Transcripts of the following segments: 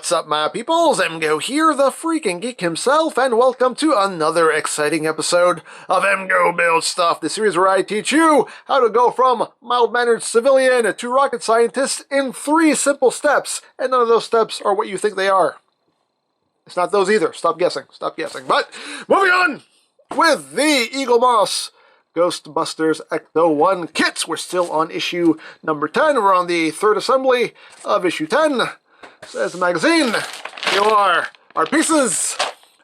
What's up, my peoples? EmGo here, the freaking geek himself, and welcome to another exciting episode of EmGo Build Stuff, the series where I teach you how to go from mild-mannered civilian to rocket scientist in 3 simple steps, and none of those steps are what you think they are. It's not those either. Stop guessing. Stop guessing. But, moving on with the Eaglemoss Ghostbusters ECTO-1 kits. We're still on issue number 10. We're on the 3rd assembly of issue 10. Says the magazine, here are our pieces.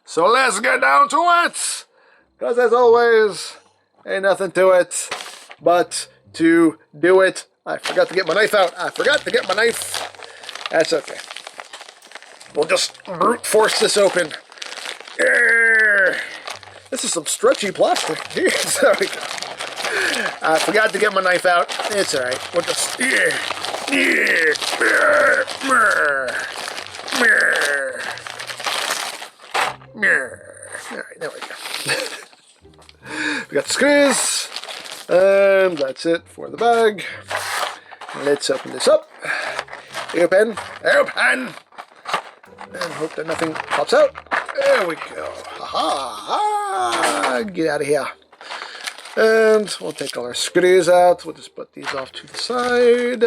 So let's get down to it. Because as always, ain't nothing to it but to do it. I forgot to get my knife out. I forgot to get my knife. That's okay. We'll just brute force this open. This is some stretchy plastic. There we go. I forgot to get my knife out. It's alright. We'll just... Alright, there we go. We got the screws. And that's it for the bag. Let's open this up. Open. Open! And hope that nothing pops out. There we go. Ha-ha! Get out of here. And we'll take all our screws out. We'll just put these off to the side.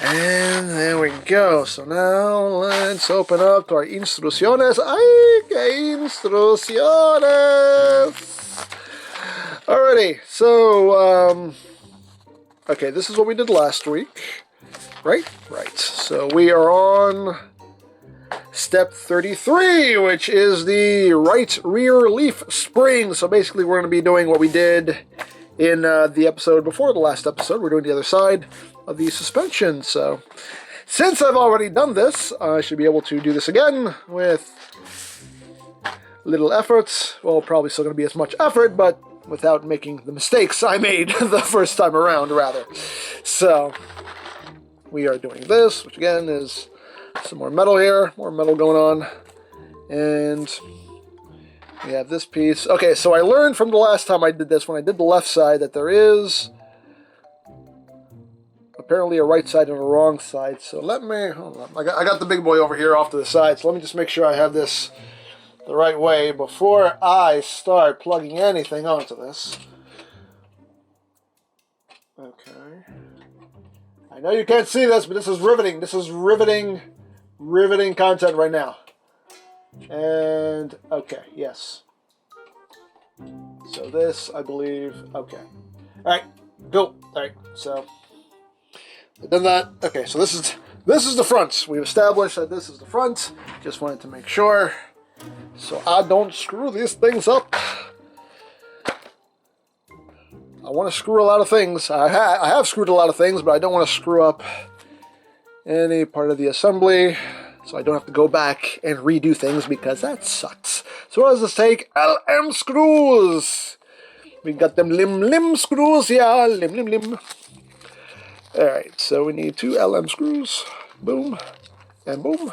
And there we go. So now let's open up to our instrucciones. ¡Ay, qué instrucciones! Alrighty, so, okay, this is what we did last week. Right? Right. So we are on step 33, which is the right rear leaf spring. So basically we're going to be doing what we did in the episode before the last episode. We're doing the other side of the suspension. So since I've already done this, I should be able to do this again with little efforts. Well, probably still going to be as much effort, but without making the mistakes I made the first time around, rather. So we are doing this, which again is some more metal here, more metal going on, and we have this piece. Okay, so I learned from the last time I did this, when I did the left side, that there is apparently a right side and a wrong side. So let me, hold on, I got the big boy over here off to the side, so let me just make sure I have this the right way before I start plugging anything onto this. Okay. I know you can't see this, but this is riveting. This is riveting content right now. And, okay, yes. So this, I believe, okay. Alright, go. Alright, so, I've done that. Okay, so this is the front. We've established that this is the front. Just wanted to make sure, so I don't screw these things up. I want to screw a lot of things. I have screwed a lot of things, but I don't want to screw up any part of the assembly, so I don't have to go back and redo things, because that sucks. So what does this take? LM screws! We got them lim screws, yeah, lim. Alright, so we need 2 LM screws. Boom, and boom.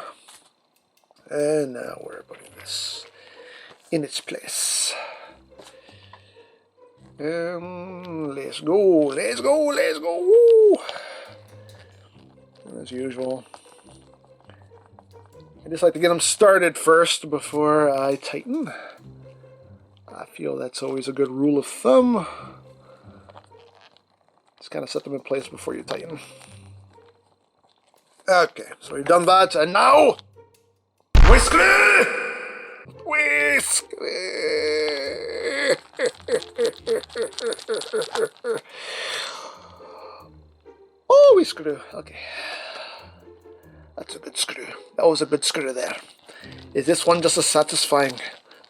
And now we're putting this in its place. And let's go. Woo. As usual, I just like to get them started first before I tighten. I feel that's always a good rule of thumb. Just kind of set them in place before you tighten. Okay, so we've done that, and now we screw! Oh, we screw. Okay. That's a good screw. That was a good screw there. Is this one just as satisfying?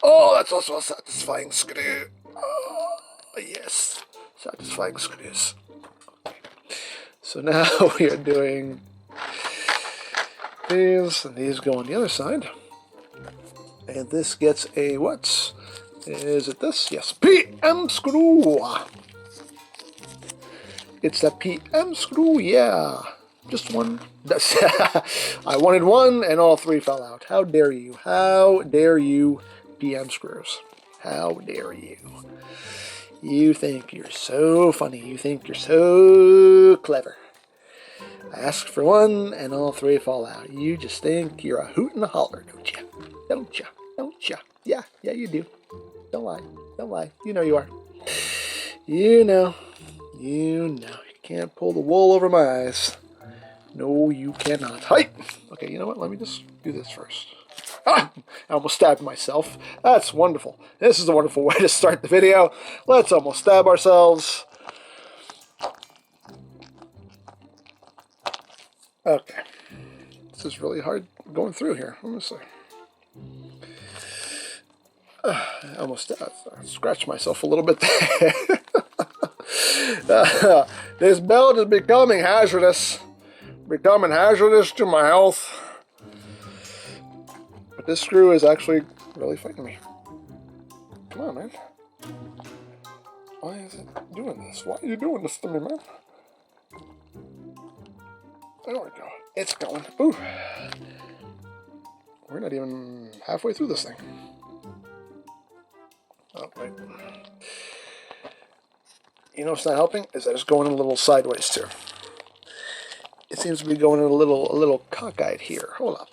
Oh, that's also a satisfying screw. Oh, yes. Satisfying screws. Okay. So now we are doing these, and these go on the other side. And this gets a what? Is it this? Yes, PM screw. It's a PM screw, yeah. Just one. That's I wanted one, and all 3 fell out. How dare you? How dare you, PM screws? How dare you? You think you're so funny. You think you're so clever. I ask for one, and all three fall out. You just think you're a hoot and a holler, don't you? Don't you? Don't you? Yeah, you do. Don't lie. Don't lie. You know you are. You know. You can't pull the wool over my eyes. No, you cannot. Hi! Okay, you know what? Let me just do this first. Ah! I almost stabbed myself. That's wonderful. This is a wonderful way to start the video. Let's almost stab ourselves. Okay. This is really hard going through here. Let me see. I almost scratched myself a little bit there. This belt is becoming hazardous. Becoming hazardous to my health. But this screw is actually really fighting me. Come on, man. Why is it doing this? Why are you doing this to me, man? There we go. It's going. Ooh. We're not even halfway through this thing. Oh, wait. You know what's not helping? Is that it's going a little sideways, too. It seems to be going a little cockeyed here. Hold up.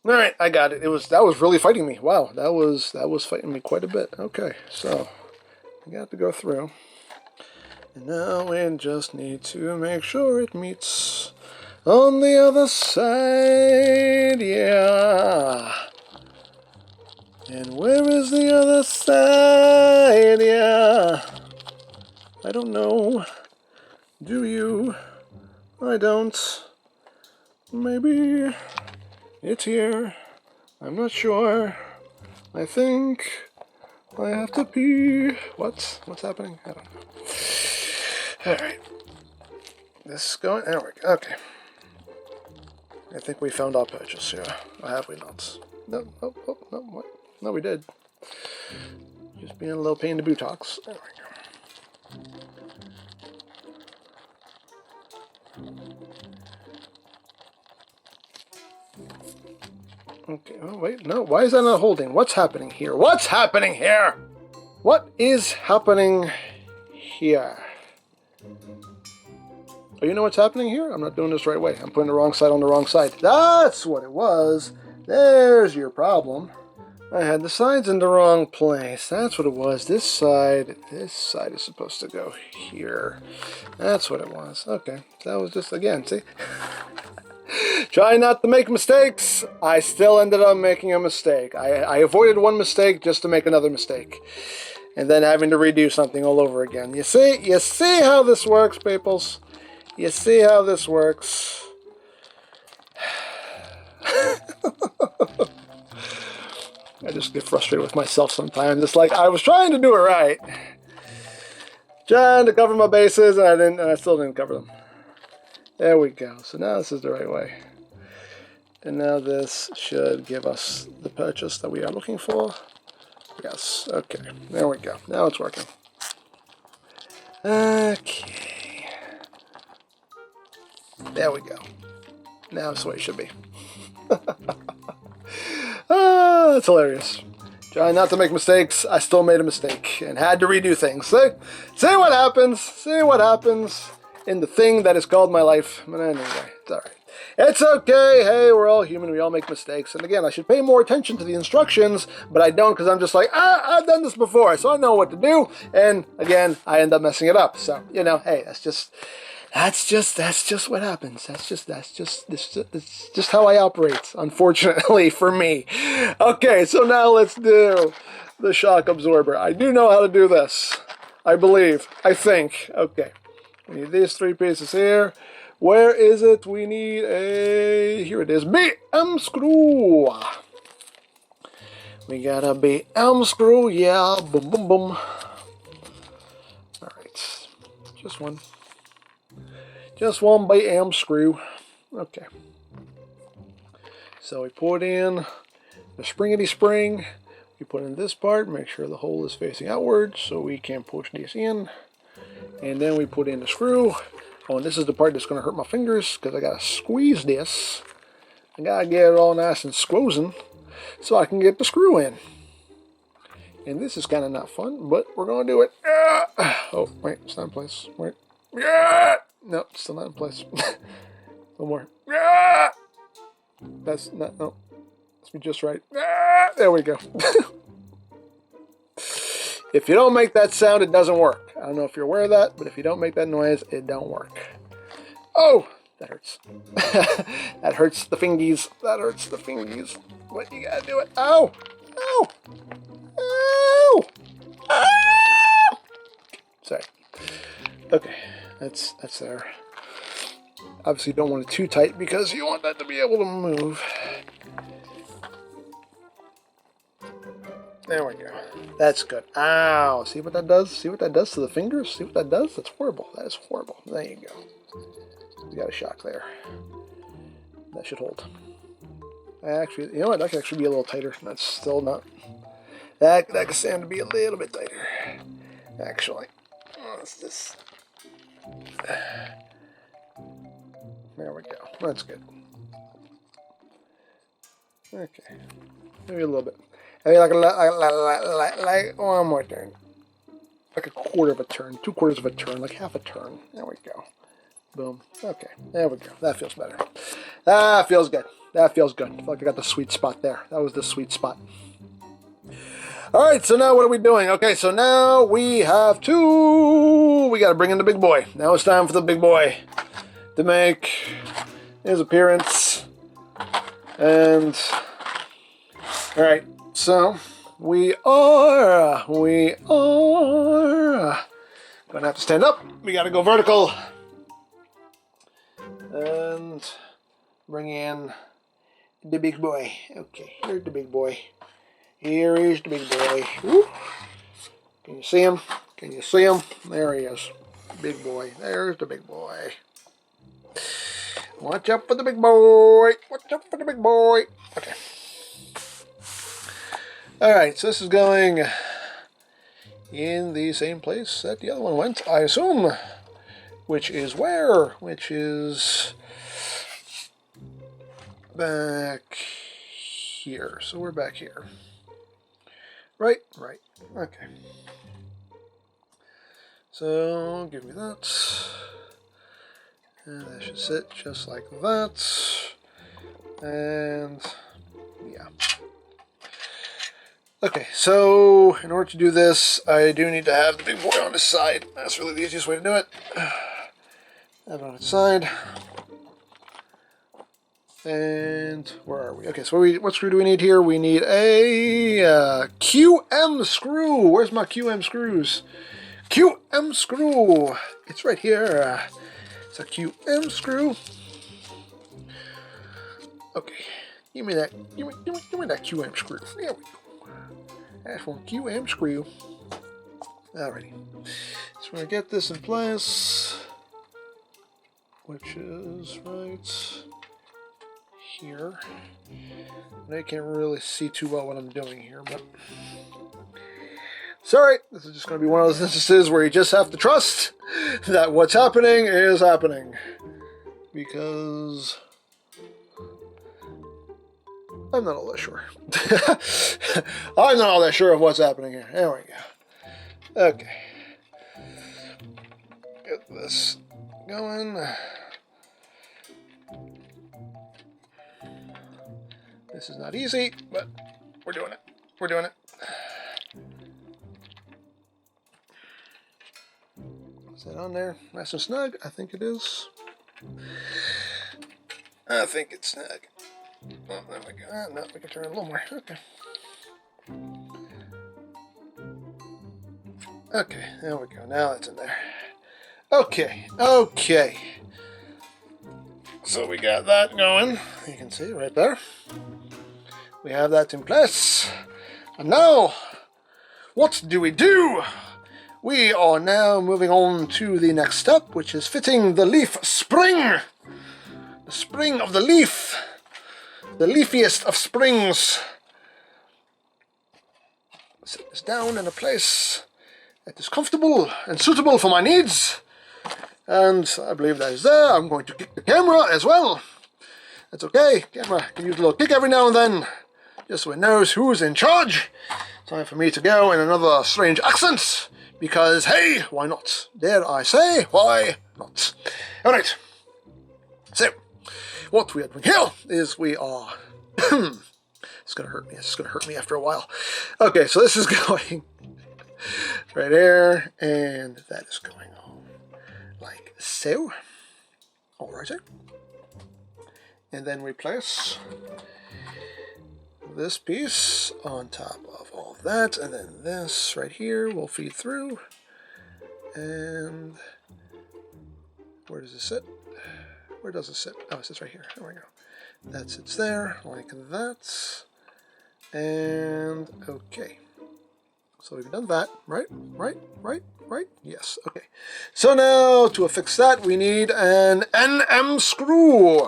All right, I got it. That was really fighting me. Wow, that was fighting me quite a bit. Okay, so I got to go through, and now we just need to make sure it meets on the other side. Yeah. And where is the other side? Yeah. I don't know. Do you? I don't. Maybe it's here. I'm not sure. I think I have to pee. What's happening? I don't know. Alright. This is going. There we go. Okay. I think we found our purchase here. Or have we not? No, no, what? No, we did. Just being a little pain in the buttocks. There we go. Okay, oh wait, no, why is that not holding? What's happening here? What's happening here? What is happening here? Oh, you know what's happening here? I'm not doing this the right way. I'm putting the wrong side on the wrong side. That's what it was. There's your problem. I had the sides in the wrong place. That's what it was. This side is supposed to go here. That's what it was. Okay, that was just, again, see? Try not to make mistakes. I still ended up making a mistake. I avoided one mistake just to make another mistake. And then having to redo something all over again. You see how this works, peoples? You see how this works? I just get frustrated with myself sometimes. It's like I was trying to do it right. Trying to cover my bases and I still didn't cover them. There we go. So now this is the right way. And now this should give us the purchase that we are looking for. Yes. Okay. There we go. Now it's working. Okay. There we go. Now it's the way it should be. Ah, that's hilarious. Trying not to make mistakes. I still made a mistake and had to redo things. See what happens. See what happens in the thing that is called my life. But anyway, it's alright. It's okay. Hey, we're all human. We all make mistakes. And again, I should pay more attention to the instructions, but I don't because I'm just like, I've done this before, so I know what to do. And again, I end up messing it up. So, you know, hey, that's just what happens. That's just how I operate, unfortunately for me. Okay, so now let's do the shock absorber. I do know how to do this. I believe. I think. Okay. We need these three pieces here. Where is it? We need a... Here it is. BM screw. We got a BM screw. Yeah. Boom, boom, boom. Alright. Just one. Just one BM screw. Okay. So we put in the springity spring. We put in this part. Make sure the hole is facing outward so we can push this in. And then we put in the screw. Oh, and this is the part that's going to hurt my fingers because I got to squeeze this. I got to get it all nice and squozen so I can get the screw in. And this is kind of not fun, but we're going to do it. Oh, wait, it's not in place. Wait. Yeah! No, still not in place. One more. Ah! That's not, no. Let's be just right. Ah! There we go. If you don't make that sound, it doesn't work. I don't know if you're aware of that, but if you don't make that noise, it don't work. Oh, that hurts. That hurts the fingies. That hurts the fingies. What, you gotta do it. Ow! Ow! Ow! Ow! Sorry. Okay, that's there. Obviously, you don't want it too tight because you want that to be able to move. There we go. That's good. Ow! See what that does? See what that does to the fingers? See what that does? That's horrible. That is horrible. There you go. You got a shock there. That should hold. Actually, you know what? That could actually be a little tighter. That's still not. That could stand to be a little bit tighter. Actually. What's this? There we go. That's good. Okay. Maybe a little bit. Maybe like one more turn. Like a quarter of a turn. 3/4 of a turn. Like half a turn. There we go. Boom. Okay. There we go. That feels better. That feels good. That feels good. I feel like I got the sweet spot there. That was the sweet spot. Alright, so now what are we doing? Okay, so now we have to... We got to bring in the big boy. Now it's time for the big boy to make his appearance. And... Alright, so we are going to have to stand up. We got to go vertical. And bring in the big boy. Okay, here's the big boy. Here is the big boy. Woo. Can you see him? Can you see him? There he is. Big boy. There's the big boy. Watch out for the big boy. Watch out for the big boy. Okay. Alright, so this is going in the same place that the other one went, I assume. Which is where? Which is back here. So we're back here. Right, right. Okay. So give me that. And that should sit just like that. And yeah. Okay, so in order to do this, I do need to have the big boy on his side. That's really the easiest way to do it. Have it on its side. And where are we? Okay, so what screw do we need here? We need a QM screw. Where's my QM screws? QM screw. It's right here. It's a QM screw. Okay, give me that. Give me that QM screw. There we go. That's one QM screw. Alrighty. So we're gonna get this in place, which is right here. And I can't really see too well what I'm doing here, but sorry, this is just going to be one of those instances where you just have to trust that what's happening is happening, because I'm not all that sure. I'm not all that sure of what's happening here. There we go. Okay. Get this going. This is not easy, but we're doing it. We're doing it. Is that on there? Nice and snug? I think it is. I think it's snug. Oh, there we go. No, we can turn it a little more. Okay. Okay, there we go. Now it's in there. Okay, okay. So we got that going. You can see right there. We have that in place. And now, what do? We are now moving on to the next step, which is fitting the leaf spring. The spring of the leaf. The leafiest of springs. Set this down in a place that is comfortable and suitable for my needs. And I believe that is there. I'm going to kick the camera as well. That's okay. Camera can use a little kick every now and then, just so it knows who's in charge. Time for me to go in another strange accent, because hey, why not? Dare I say, why not. Alright. So, what we are doing here is we are... it's going to hurt me. It's going to hurt me after a while. Okay, so this is going right there, and that is going on like so. Alrighty. And then we place this piece on top of all of that, and then this right here will feed through. And where does it sit? Where does it sit? Oh, it sits right here. There we go. That sits there, like that. And okay. So we've done that, right? Right? Yes, okay. So now to affix that, we need an NM screw.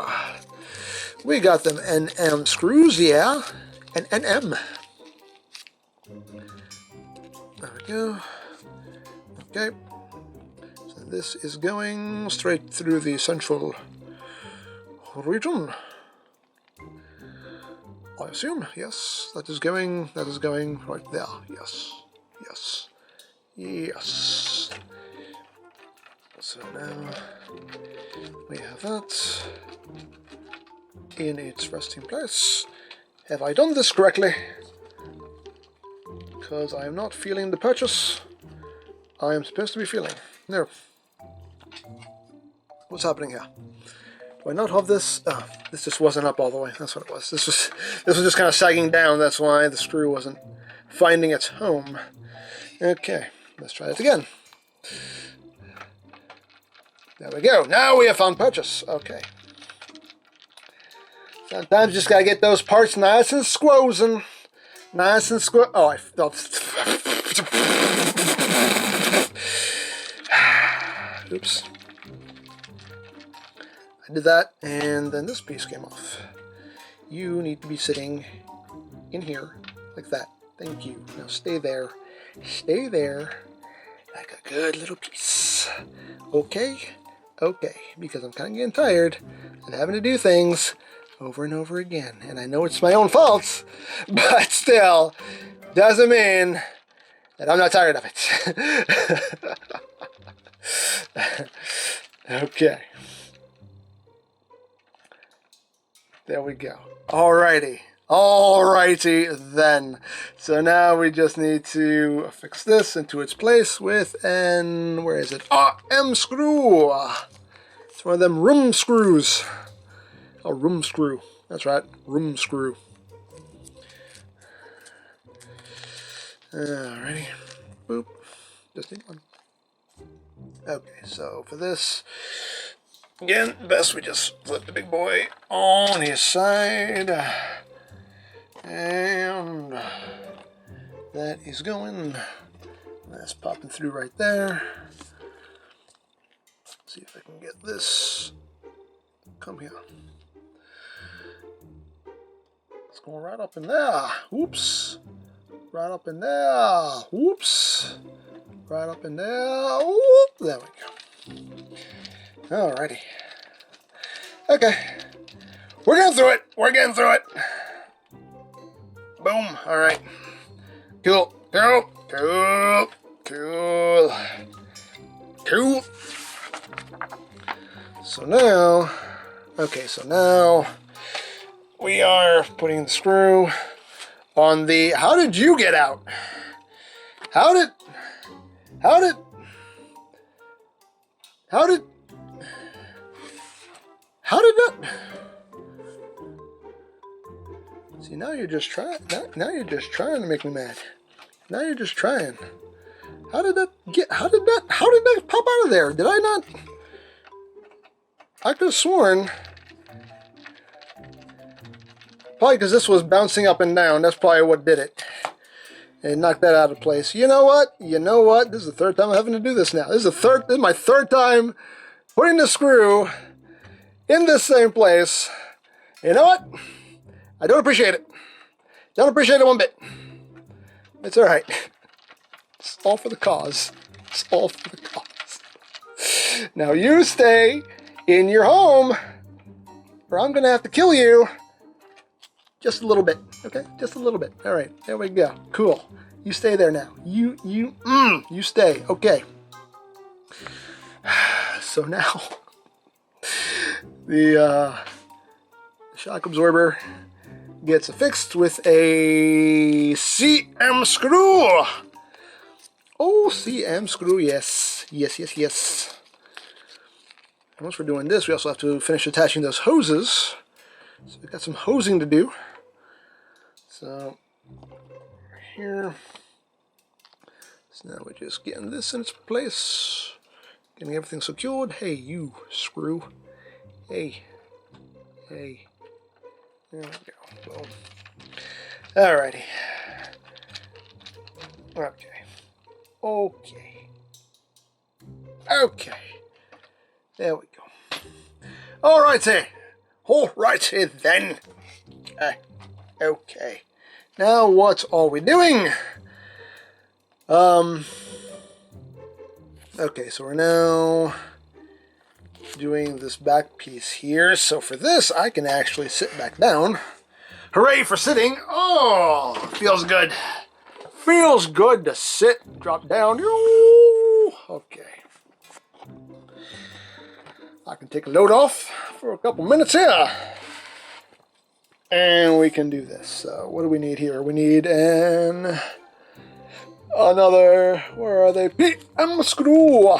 We got them NM screws, yeah. An NM. There we go. Okay. So this is going straight through the central region. I assume, yes. That is going right there. Yes. Yes. Yes. So now we have that in its resting place. Have I done this correctly? Because I am not feeling the purchase I am supposed to be feeling. No. What's happening here? Do I not have this? Oh, this just wasn't up all the way. That's what it was. This was just kind of sagging down. That's why the screw wasn't finding its home. Okay, let's try it again. There we go. Now we have found purchase. Okay. Sometimes you just gotta get those parts nice and squozen. Nice and squo. Oh, I felt. Oops. I did that, and then this piece came off. You need to be sitting in here like that. Thank you. Now stay there. Stay there like a good little piece. Okay? Okay. Because I'm kind of getting tired of having to do things over and over again. And I know it's my own fault, but still, doesn't mean that I'm not tired of it. Okay. There we go. Alrighty. Alrighty then. So now we just need to fix this into its place with an, where is it? M screw. It's one of them room screws. A room screw. That's right. Room screw. Alrighty. Boop. Just need one. Okay, so for this, again, best we just flip the big boy on his side. And that is going. That's popping through right there. Let's see if I can get this. Come here. It's going right up in there. Oops. Right up in there. Whoops. Right up in there. Whoop. There we go. Alrighty. Okay. We're getting through it. We're getting through it. Boom. Alright. Cool. Cool. Cool. Cool. Cool. So now, okay, so now we are putting the screw on the, how did you get out? How did that? See, now you're just trying. Now you're just trying to make me mad. Now you're just trying. How did that pop out of there? Did I not? I could have sworn. Probably because this was bouncing up and down. That's probably what did it. And knocked that out of place. You know what? You know what? This is the third time I'm having to do this now. This is my third time putting the screw in this same place. You know what? I don't appreciate it. Don't appreciate it one bit. It's alright. It's all for the cause. It's all for the cause. Now you stay in your home, or I'm going to have to kill you. Just a little bit, okay? Just a little bit. All right, there we go. Cool. You stay there now. You stay. Okay. so now the shock absorber gets affixed with a CM screw. Oh, CM screw, yes. Yes, yes, yes. And once we're doing this, we also have to finish attaching those hoses. So we've got some hosing to do. So, here. So now we're just getting this in its place. Getting everything secured. Hey, you screw. Hey. Hey. There we go. Boom. Alrighty. Okay. Okay. Okay. There we go. Alrighty. Alrighty then. Okay. Now what are we doing? Okay, so we're now doing this back piece here. So for this, I can actually sit back down. Hooray for sitting. Oh, feels good. Feels good to sit, drop down. Okay. I can take a load off for a couple minutes here. And we can do this. So what do we need here? We need another, where are they? PM screw.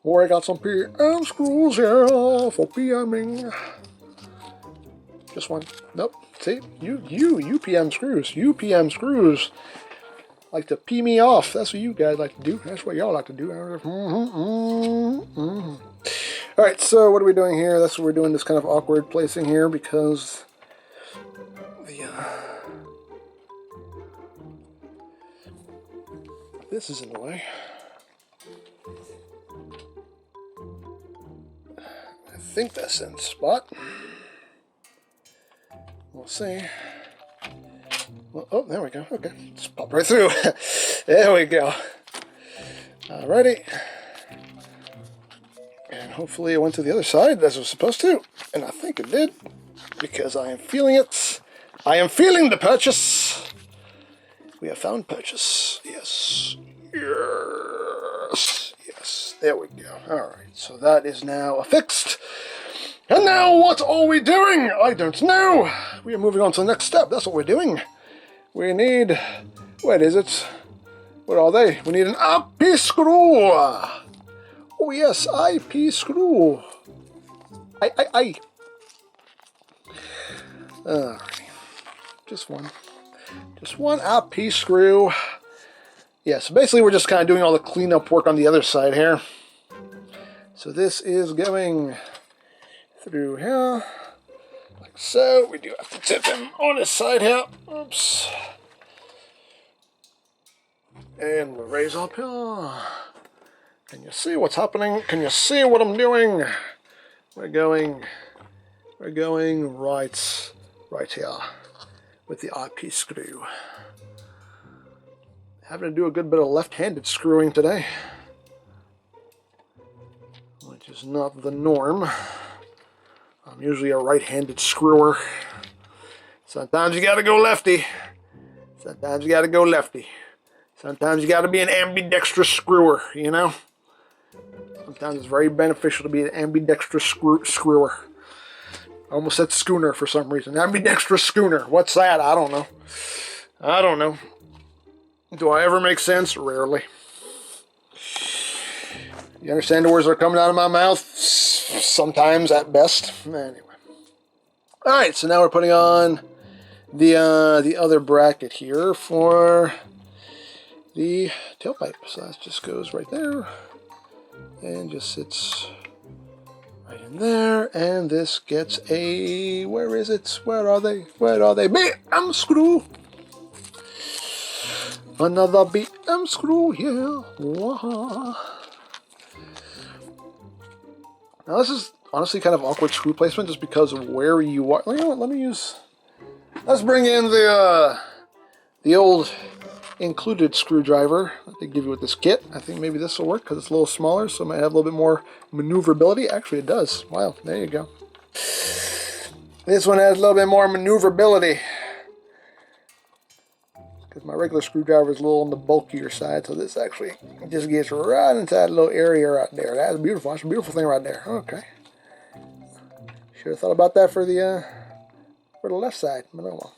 Or I got some PM screws here for PMing. Just one. Nope. See? You PM screws. You PM screws like to pee me off. That's what you guys like to do. That's what y'all like to do. Alright, so what are we doing here? That's what we're doing, this kind of awkward placing here because the this is in the way. I think that's in the spot. We'll see. Well, oh, there we go. Okay, just pop right through. There we go. Alrighty. And hopefully it went to the other side as it was supposed to. And I think it did. Because I am feeling it. I am feeling the purchase. We have found purchase. Yes. Yes. Yes. There we go. Alright. So that is now affixed. And now what are we doing? I don't know. We are moving on to the next step. That's what we're doing. We need... What is it? What are they? We need an IP screw. Oh yes, IP screw. Alright. Just one. Just one IP screw. Yeah, so basically we're just kind of doing all the cleanup work on the other side here. So this is going through here. Like so. We do have to tip him on his side here. Oops. And we'll raise up here. Can you see what's happening? Can you see what I'm doing? We're going right here with the IP screw. Having to do a good bit of left-handed screwing today, which is not the norm. I'm usually a right-handed screwer. Sometimes you gotta go lefty. Sometimes you gotta go lefty. Sometimes you gotta be an ambidextrous screwer, you know? Sometimes it's very beneficial to be an ambidextrous screwer. I almost said schooner for some reason. Ambidextrous schooner. What's that? I don't know. I don't know. Do I ever make sense? Rarely. You understand the words that are coming out of my mouth? Sometimes, at best. Anyway. Alright, so now we're putting on the other bracket here for the tailpipe. So that just goes right there. And just sits right in there. And this gets a... Where is it? Where are they? Where are they? BM screw! Another BM screw here. Wow. Now this is honestly kind of awkward screw placement just because of where you are. You know what? Let me use... Let's bring in the old included screwdriver that they give you with this kit. I think maybe this will work because it's a little smaller, so it might have a little bit more maneuverability. Actually, it does. Wow, there you go. This one has a little bit more maneuverability. because my regular screwdriver is a little on the bulkier side, so this actually just gets right inside a little area right there. That's beautiful. That's a beautiful thing right there. Okay. Should have thought about that for the left side, but oh well.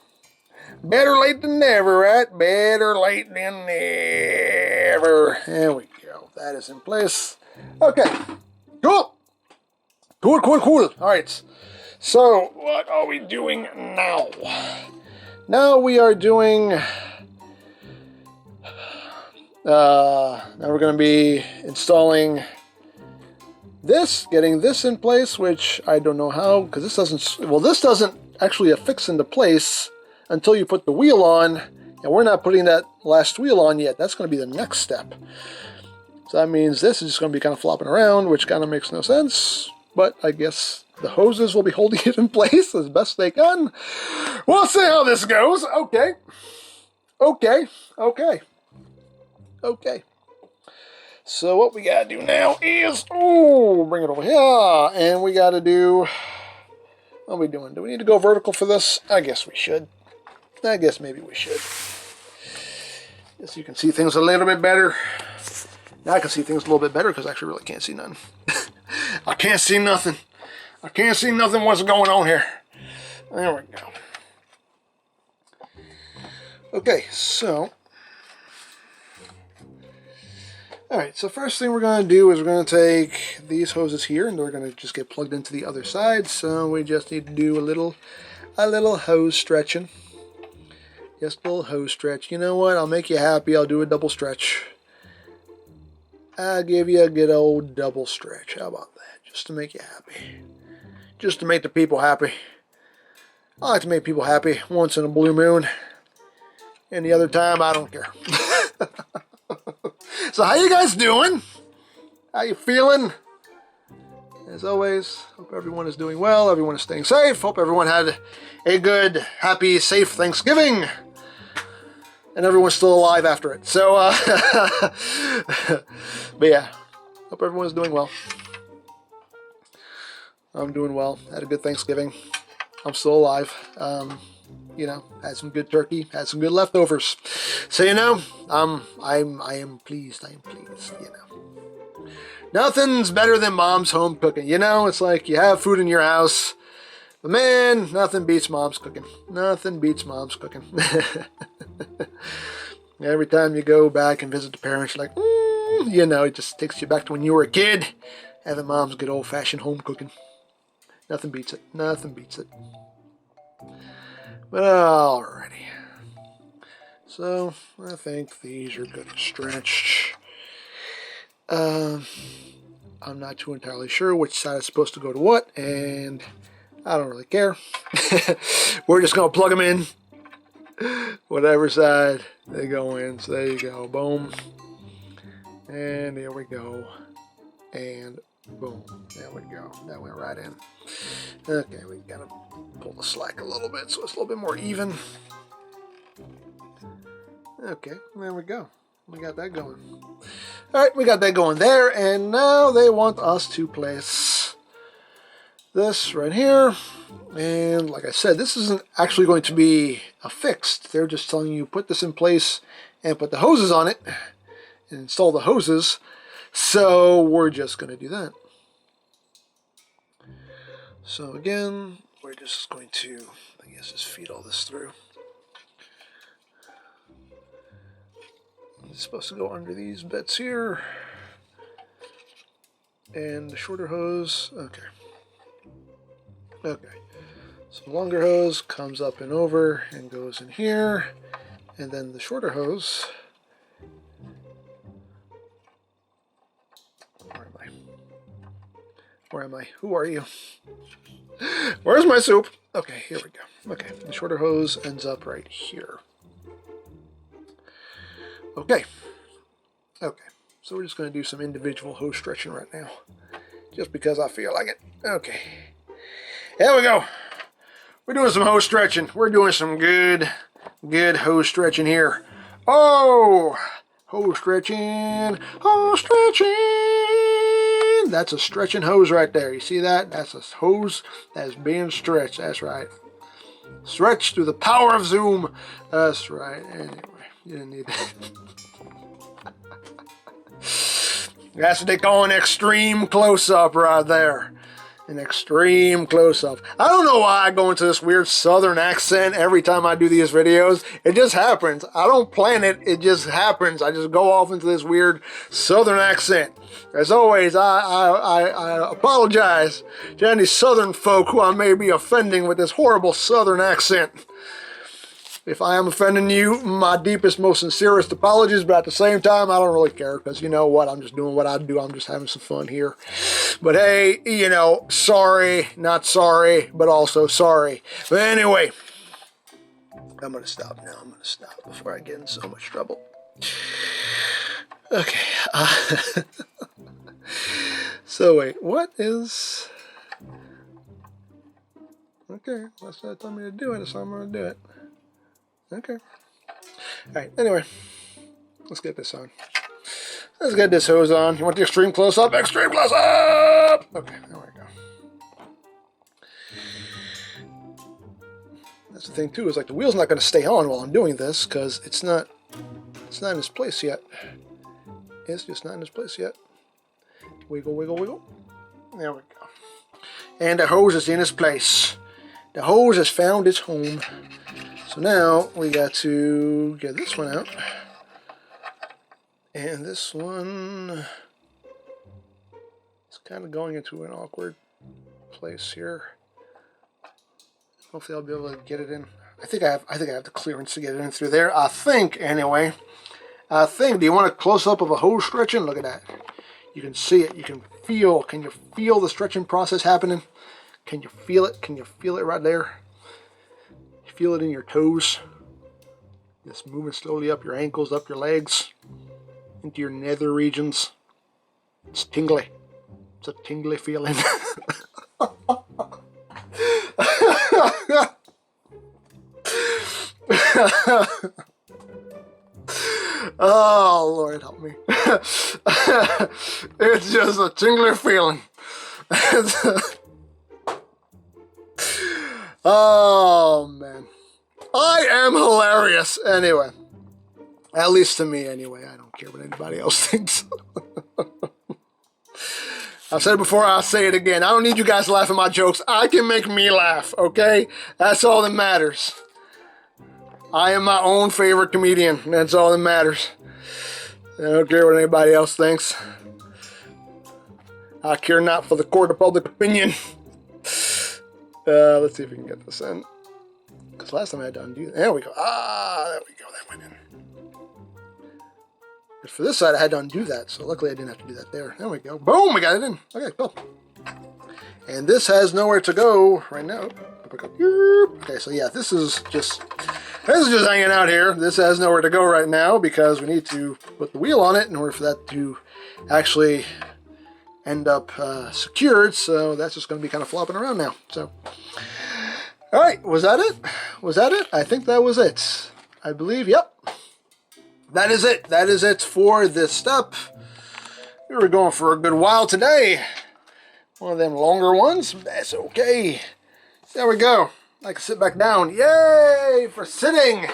Better late than never, right? Better late than never. There we go. That is in place. Okay. Cool. Cool, cool, cool. All right. So, what are we doing now? Now we are doing... now we're going to be installing this, getting this in place, which I don't know how, because this doesn't... Well, this doesn't actually affix into place until you put the wheel on, and we're not putting that last wheel on yet. That's going to be the next step. So that means this is just going to be kind of flopping around, which kind of makes no sense, but I guess the hoses will be holding it in place as best they can. We'll see how this goes. Okay. Okay. Okay. Okay. So what we got to do now is, bring it over here, and we got to do, what are we doing? Do we need to go vertical for this? I guess we should. I guess maybe we should. Guess you can see things a little bit better. Now I can see things a little bit better because I actually really can't see none. I can't see nothing. I can't see nothing what's going on here. There we go. Okay, so. Alright, so first thing we're going to do is we're going to take these hoses here and they're going to just get plugged into the other side. So we just need to do a little hose stretching. Just a little hose stretch. You know what? I'll make you happy. I'll do a double stretch. I'll give you a good old double stretch. How about that? Just to make you happy. Just to make the people happy. I like to make people happy once in a blue moon. And the other time, I don't care. So how you guys doing? How you feeling? As always, hope everyone is doing well. Everyone is staying safe. Hope everyone had a good, happy, safe Thanksgiving. And everyone's still alive after it. So, but yeah, hope everyone's doing well. I'm doing well. Had a good Thanksgiving. I'm still alive. You know, had some good turkey, had some good leftovers. So, you know, I am pleased. I am pleased, you know. Nothing's better than mom's home cooking. You know, it's like you have food in your house. But man, nothing beats mom's cooking. Nothing beats mom's cooking. Every time you go back and visit the parents, you're like, you know, it just takes you back to when you were a kid. Having mom's good old-fashioned home cooking. Nothing beats it. Nothing beats it. But alrighty. So, I think these are good and stretched. I'm not too entirely sure which side is supposed to go to what, and I don't really care. We're just going to plug them in. Whatever side they go in. So there you go. Boom. And there we go. And boom. There we go. That went right in. Okay, we got to pull the slack a little bit so it's a little bit more even. Okay, there we go. We got that going. Alright, we got that going there, and now they want us to place this right here. And like I said, this isn't actually going to be affixed. They're just telling you put this in place and put the hoses on it and install the hoses. So we're just going to do that. So again, we're just going to, I guess, just feed all this through. It's supposed to go under these bits here. And the shorter hose, okay. Okay. So the longer hose comes up and over and goes in here. And then the shorter hose, where am I? Where am I? Who are you? Where's my soup? Okay, here we go. Okay, the shorter hose ends up right here. Okay. Okay. So we're just going to do some individual hose stretching right now. Just because I feel like it. Okay. There we go. We're doing some hose stretching. We're doing some good hose stretching here. Oh! Hose stretching. Hose stretching. That's a stretching hose right there. You see that? That's a hose that's being stretched. That's right. Stretched through the power of Zoom. That's right. Anyway. You didn't need that. That's what they call an extreme close-up right there. An extreme close-up. I don't know why I go into this weird southern accent every time I do these videos. It just happens. I don't plan it. It just happens. I just go off into this weird southern accent. As always, I apologize to any southern folk who I may be offending with this horrible southern accent. If I am offending you, my deepest, most sincerest apologies, but at the same time, I don't really care, because you know what, I'm just doing what I do, I'm just having some fun here. But hey, you know, sorry, not sorry, but also sorry. But anyway, I'm going to stop now, I'm going to stop before I get in so much trouble. Okay, so wait, what is... Okay, that's what they told me to do it, so I'm going to do it. Okay. Alright, anyway. Let's get this on. Let's get this hose on. You want the extreme close-up? Extreme close-up! Okay, there we go. That's the thing, too, is like the wheel's not going to stay on while I'm doing this, because it's not in its place yet. It's just not in its place yet. Wiggle, wiggle, wiggle. There we go. And the hose is in its place. The hose has found its home. So now we got to get this one out, and this one is kind of going into an awkward place here. Hopefully I'll be able to get it in. I think I have the clearance to get it in through there. I think, anyway. I think. Do you want a close-up of a hose stretching? Look at that. You can see it. You can feel. Can you feel the stretching process happening? Can you feel it? Can you feel it right there? Feel it in your toes, just moving slowly up your ankles, up your legs, into your nether regions. It's tingly. It's a tingly feeling. Oh, Lord help me. It's just a tingly feeling. Oh, man. I am hilarious. Anyway. At least to me, anyway. I don't care what anybody else thinks. I've said it before, I'll say it again. I don't need you guys to laugh at my jokes. I can make me laugh, okay? That's all that matters. I am my own favorite comedian. That's all that matters. I don't care what anybody else thinks. I care not for the court of public opinion. Let's see if we can get this in. Because last time I had to undo that. There we go. Ah, there we go. That went in. But for this side, I had to undo that. So luckily, I didn't have to do that there. There we go. Boom! We got it in. Okay, cool. And this has nowhere to go right now. Okay, so yeah, this is just hanging out here. This has nowhere to go right now because we need to put the wheel on it in order for that to actually end up secured, so that's just going to be kind of flopping around now. So, all right, was that it? Was that it? I think that was it. I believe, yep. That is it. That is it for this step. We were going for a good while today. One of them longer ones. That's okay. There we go. I can sit back down. Yay for sitting.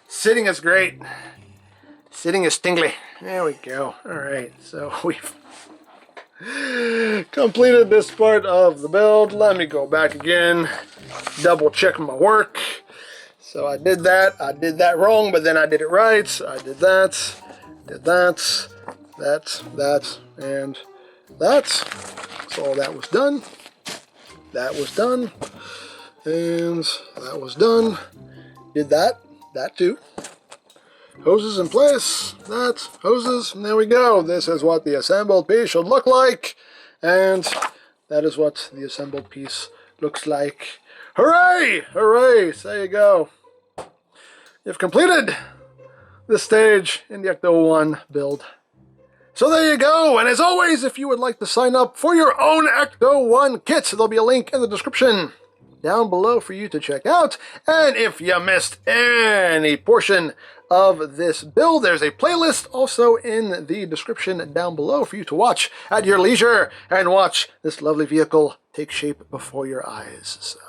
Sitting is great. Sitting is tingly. There we go. All right, so we've completed this part of the build. Let me go back again, double check my work. So I did that wrong, but then I did it right. I did that, and that. So that was done. That was done. And that was done. Did that too. Hoses in place, hoses, and there we go. This is what the assembled piece should look like, and that is what the assembled piece looks like. Hooray! Hooray! So there you go. You've completed this stage in the ECTO-1 build. So there you go, and as always, if you would like to sign up for your own ECTO-1 kit, there'll be a link in the description down below for you to check out. And if you missed any portion of this build, there's a playlist also in the description down below for you to watch at your leisure and watch this lovely vehicle take shape before your eyes. So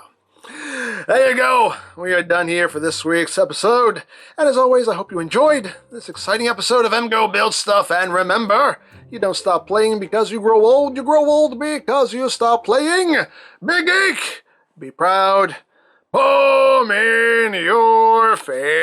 There you go. We are done here for this week's episode. And as always, I hope you enjoyed this exciting episode of EmGo Build Stuff. And remember, you don't stop playing because you grow old. You grow old because you stop playing. Big Geek, be proud. Home in your face.